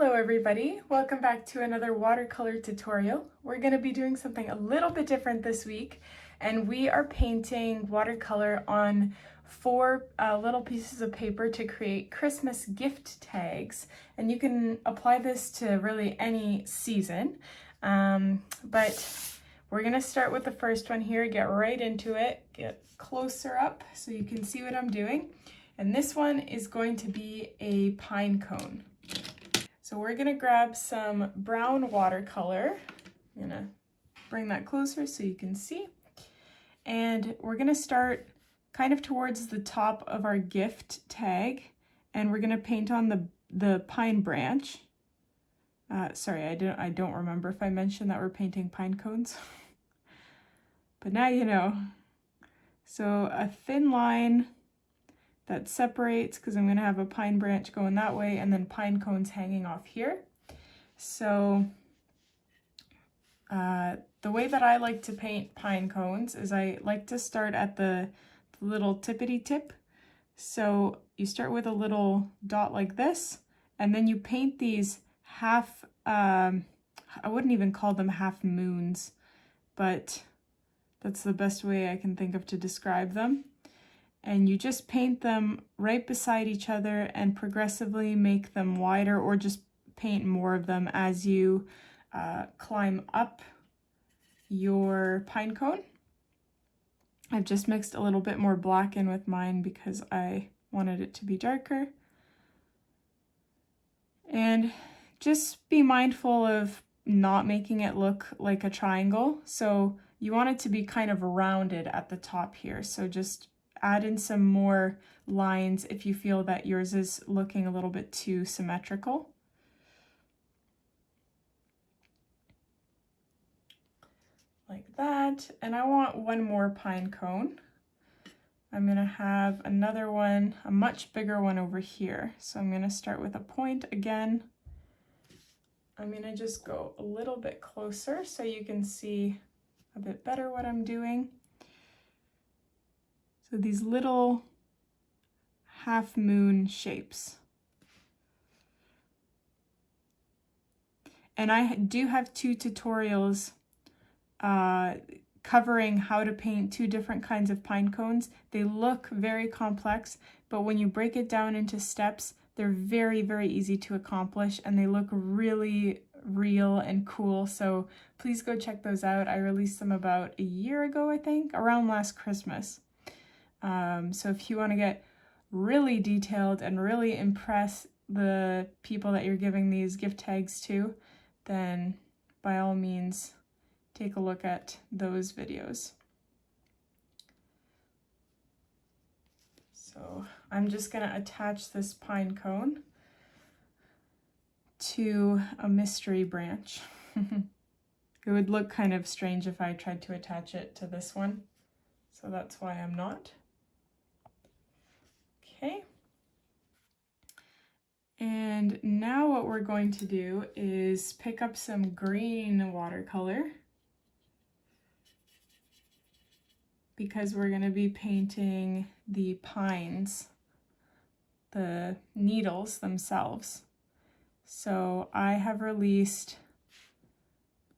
Hello everybody, welcome back to another watercolor tutorial. We're going to be doing something a little bit different this week, and we are painting watercolor on four little pieces of paper to create Christmas gift tags. And you can apply this to really any season, but we're going to start with the first one here, get right into it, get closer up so you can see what I'm doing. And this one is going to be a pine cone. So we're gonna grab some brown watercolor. I'm gonna bring that closer so you can see. And we're gonna start kind of towards the top of our gift tag, and we're gonna paint on the pine branch. Sorry, I don't remember if I mentioned that we're painting pine cones. But now you know. So a thin line that separates, because I'm going to have a pine branch going that way and then pine cones hanging off here. So the way that I like to paint pine cones is I like to start at the little tippity tip. So you start with a little dot like this, and then you paint these half, I wouldn't even call them half moons, but that's the best way I can think of to describe them. And you just paint them right beside each other and progressively make them wider, or just paint more of them as you climb up your pine cone. I've just mixed a little bit more black in with mine because I wanted it to be darker. And just be mindful of not making it look like a triangle. So you want it to be kind of rounded at the top here. So just add in some more lines if you feel that yours is looking a little bit too symmetrical. Like that. And I want one more pine cone. I'm gonna have another one, a much bigger one over here. So I'm gonna start with a point again. I'm gonna just go a little bit closer so you can see a bit better what I'm doing. So these little half moon shapes. And I do have two tutorials covering how to paint two different kinds of pine cones. They look very complex, but when you break it down into steps, they're very, very easy to accomplish, and they look really real and cool. So please go check those out. I released them about a year ago, I think, around last Christmas. So if you want to get really detailed and really impress the people that you're giving these gift tags to, then by all means, take a look at those videos. So I'm just going to attach this pine cone to a mystery branch. It would look kind of strange if I tried to attach it to this one, so that's why I'm not. Okay. And now what we're going to do is pick up some green watercolor, because we're going to be painting the pines, the needles themselves. So I have released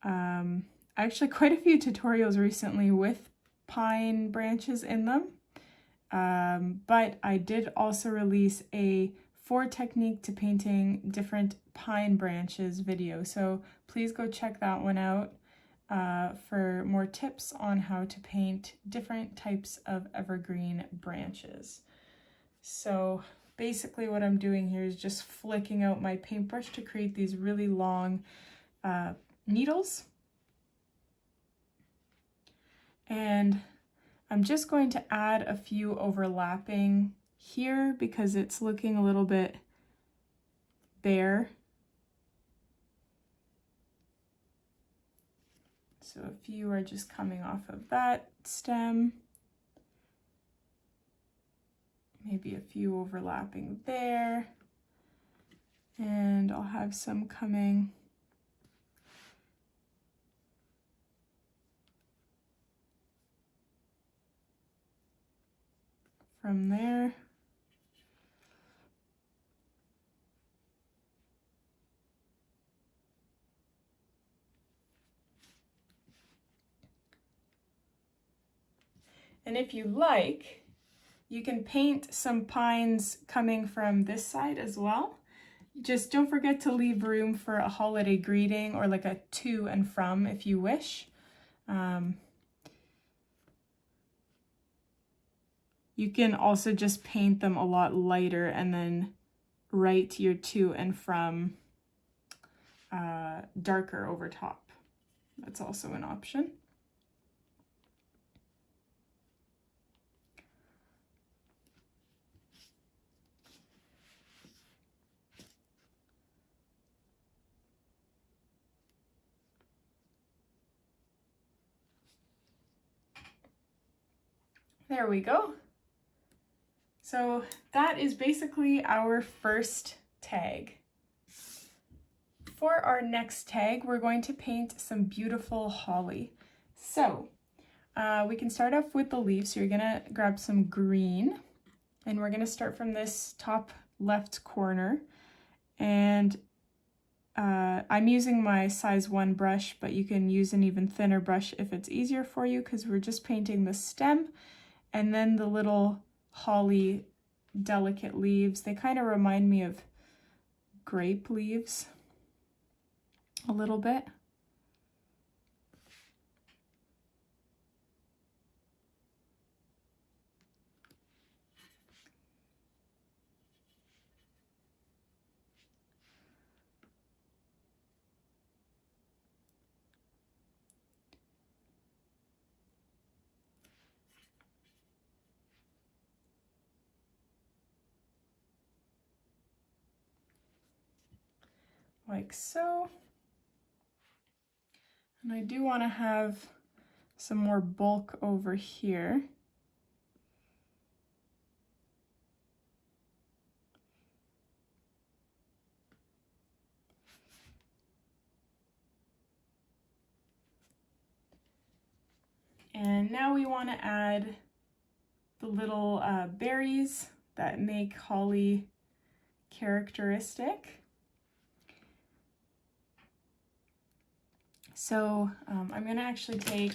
actually quite a few tutorials recently with pine branches in them. But I did also release a 4 technique to painting different pine branches video. So please go check that one out for more tips on how to paint different types of evergreen branches. So basically what I'm doing here is just flicking out my paintbrush to create these really long needles. And I'm just going to add a few overlapping here because it's looking a little bit bare. So a few are just coming off of that stem. Maybe a few overlapping there. And I'll have some coming from there. And if you like, you can paint some pines coming from this side as well. Just don't forget to leave room for a holiday greeting or like a to and from if you wish. You can also just paint them a lot lighter and then write your to and from darker over top. That's also an option. There we go. So that is basically our first tag. For our next tag, we're going to paint some beautiful holly. So we can start off with the leaves. So you're gonna grab some green, and we're gonna start from this top left corner. And I'm using my size 1 brush, but you can use an even thinner brush if it's easier for you, because we're just painting the stem and then the little holly delicate leaves. They kind of remind me of grape leaves a little bit. Like so. And I do want to have some more bulk over here. And now we want to add the little berries that make holly characteristic. So I'm going to actually take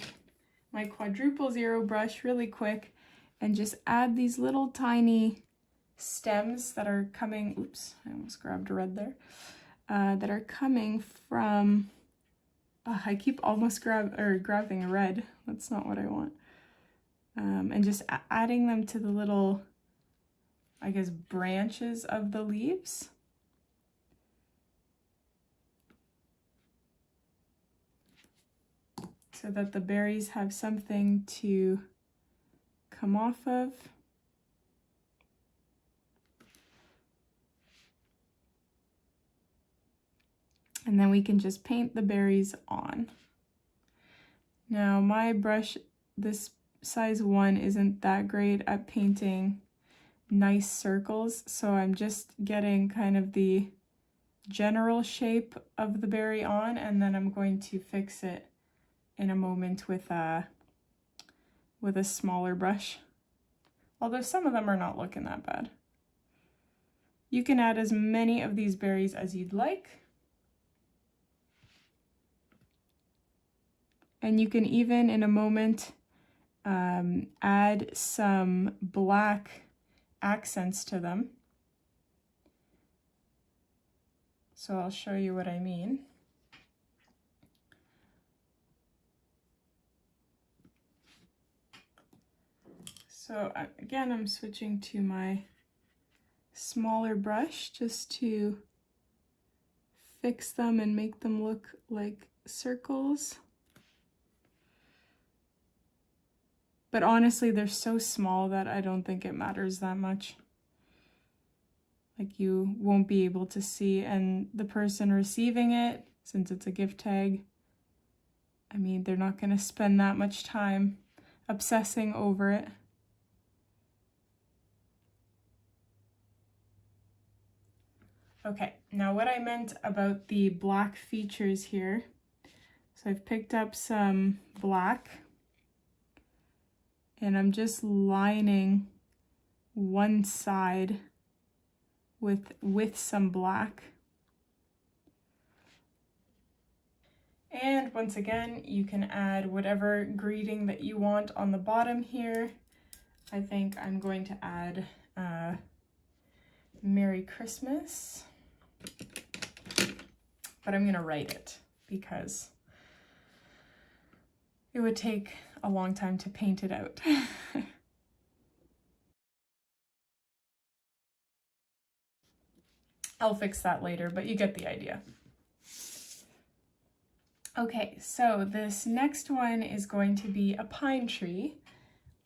my quadruple zero brush really quick and just add these little tiny stems that are coming, oops, I almost grabbed a red there, that are coming from, I keep almost grabbing a red, that's not what I want. And just adding them to the little, I guess, branches of the leaves. So that the berries have something to come off of. And then we can just paint the berries on. Now my brush, this size 1, isn't that great at painting nice circles, so I'm just getting kind of the general shape of the berry on, and then I'm going to fix it in a moment with a smaller brush. Although some of them are not looking that bad. You can add as many of these berries as you'd like. And you can even, in a moment, add some black accents to them. So I'll show you what I mean. So again, I'm switching to my smaller brush just to fix them and make them look like circles. But honestly, they're so small that I don't think it matters that much. Like, you won't be able to see, and the person receiving it, since it's a gift tag, I mean, they're not going to spend that much time obsessing over it. Okay, now what I meant about the black features here. So I've picked up some black, and I'm just lining one side with some black. And once again, you can add whatever greeting that you want on the bottom here. I think I'm going to add Merry Christmas, but I'm gonna write it because it would take a long time to paint it out. I'll fix that later, but you get the idea. Okay, so this next one is going to be a pine tree.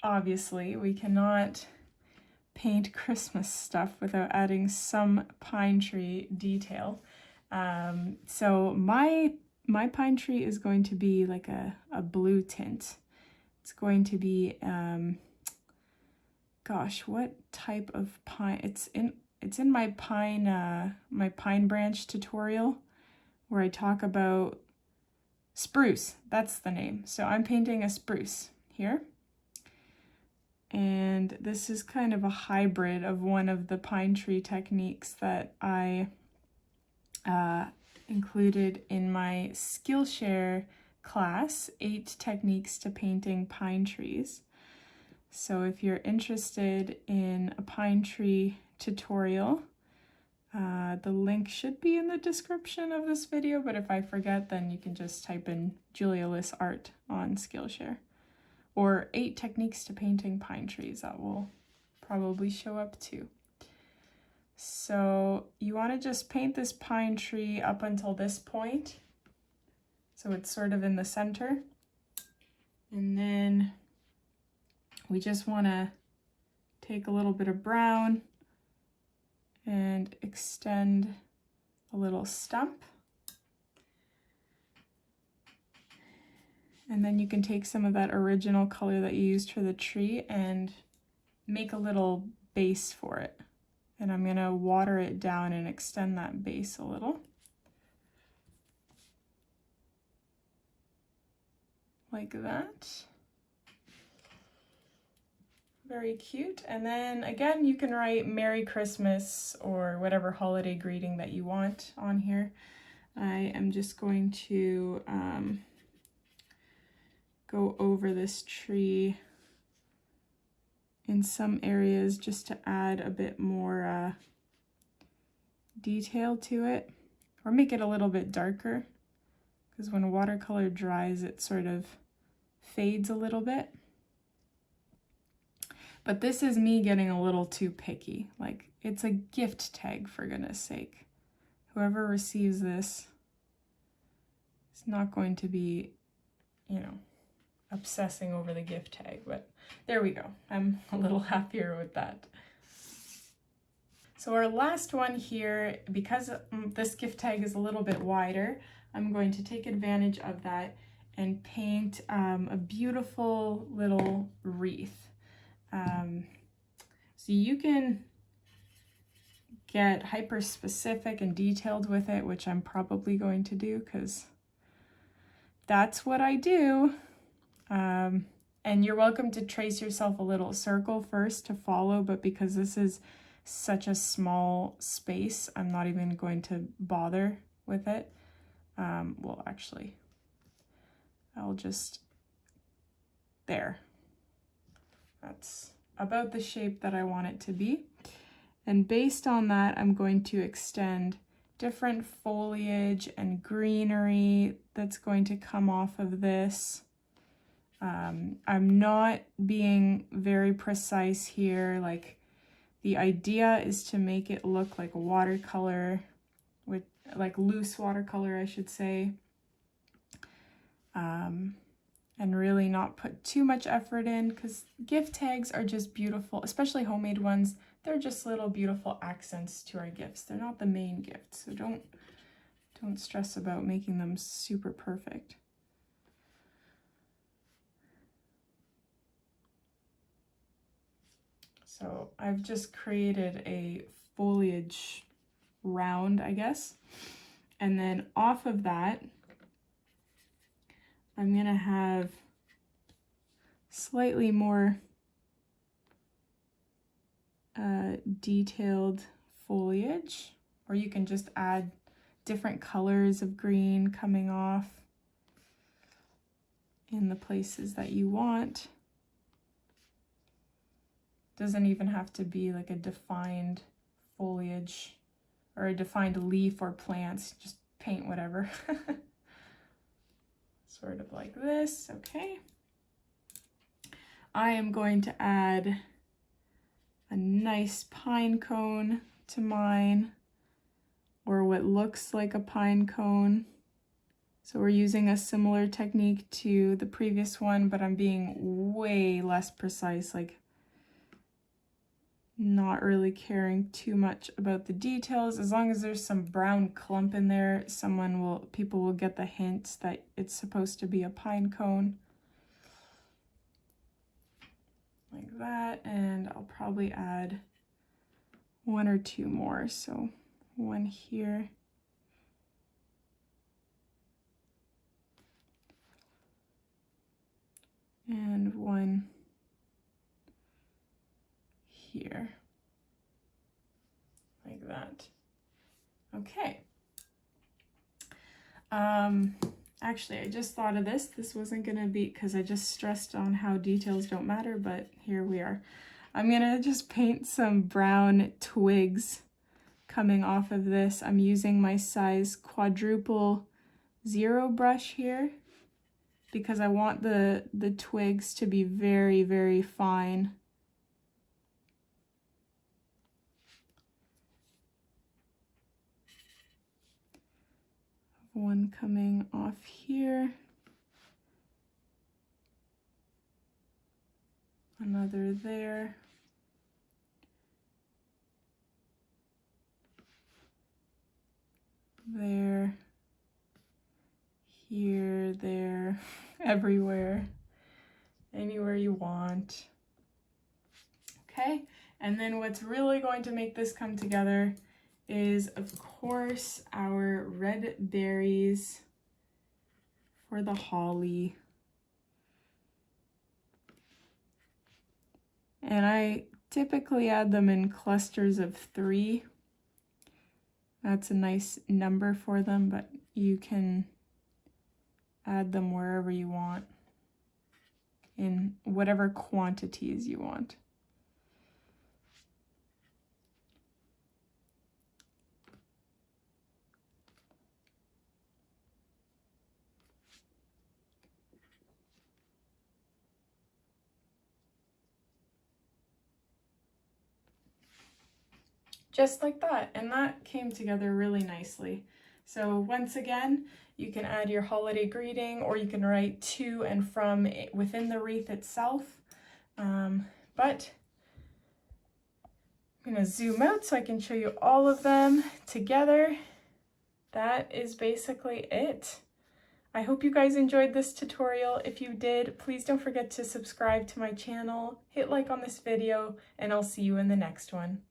Obviously, we cannot paint Christmas stuff without adding some pine tree detail. So my pine tree is going to be like a blue tint. It's going to be, gosh, what type of pine? It's in my pine branch tutorial where I talk about spruce. That's the name. So I'm painting a spruce here. And this is kind of a hybrid of one of the pine tree techniques that I included in my Skillshare class, 8 techniques to painting pine trees. So if you're interested in a pine tree tutorial, the link should be in the description of this video, but if I forget, then you can just type in Julia Liss Art on Skillshare. Or 8 techniques to painting pine trees, that will probably show up too. So you want to just paint this pine tree up until this point. So it's sort of in the center. And then we just want to take a little bit of brown and extend a little stump. And then you can take some of that original color that you used for the tree and make a little base for it. And I'm gonna water it down and extend that base a little. Like that. Very cute. And then again, you can write Merry Christmas or whatever holiday greeting that you want on here. I am just going to go over this tree in some areas just to add a bit more detail to it, or make it a little bit darker, because when watercolor dries it sort of fades a little bit. But this is me getting a little too picky. Like, it's a gift tag, for goodness sake. Whoever receives this is not going to be, you know, obsessing over the gift tag, but there we go. I'm a little happier with that. So our last one here, because this gift tag is a little bit wider, I'm going to take advantage of that and paint a beautiful little wreath. So you can get hyper specific and detailed with it, which I'm probably going to do because that's what I do. And you're welcome to trace yourself a little circle first to follow, but because this is such a small space, I'm not even going to bother with it. Well, actually, I'll just, there. That's about the shape that I want it to be. And based on that, I'm going to extend different foliage and greenery that's going to come off of this. I'm not being very precise here. Like, the idea is to make it look like a watercolor, with like loose watercolor, I should say. And really not put too much effort in, because gift tags are just beautiful, especially homemade ones. They're just little beautiful accents to our gifts. They're not the main gift, so don't stress about making them super perfect. So I've just created a foliage round, I guess. And then off of that, I'm gonna have slightly more detailed foliage, or you can just add different colors of green coming off. in the places that you want. Doesn't even have to be like a defined foliage or a defined leaf or plants, just paint whatever. Sort of like this, okay. I am going to add a nice pine cone to mine, or what looks like a pine cone. So we're using a similar technique to the previous one, but I'm being way less precise, like not really caring too much about the details. As long as there's some brown clump in there, people will get the hint that it's supposed to be a pine cone. Like that, and I'll probably add one or two more. So one here. And one here, like that. Okay. Actually, I just thought of this. This wasn't gonna be, because I just stressed on how details don't matter, but here we are. I'm gonna just paint some brown twigs coming off of this. I'm using my size quadruple 0 brush here, because I want the twigs to be very, very fine. One coming off here. Another there. There. Here, there, everywhere, anywhere you want. Okay, and then what's really going to make this come together is, of course, our red berries for the holly. And I typically add them in clusters of 3. That's a nice number for them, but you can add them wherever you want, in whatever quantities you want. Just like that, and that came together really nicely. So once again, you can add your holiday greeting, or you can write to and from within the wreath itself. But I'm gonna zoom out so I can show you all of them together. That is basically it. I hope you guys enjoyed this tutorial. If you did, please don't forget to subscribe to my channel, hit like on this video, and I'll see you in the next one.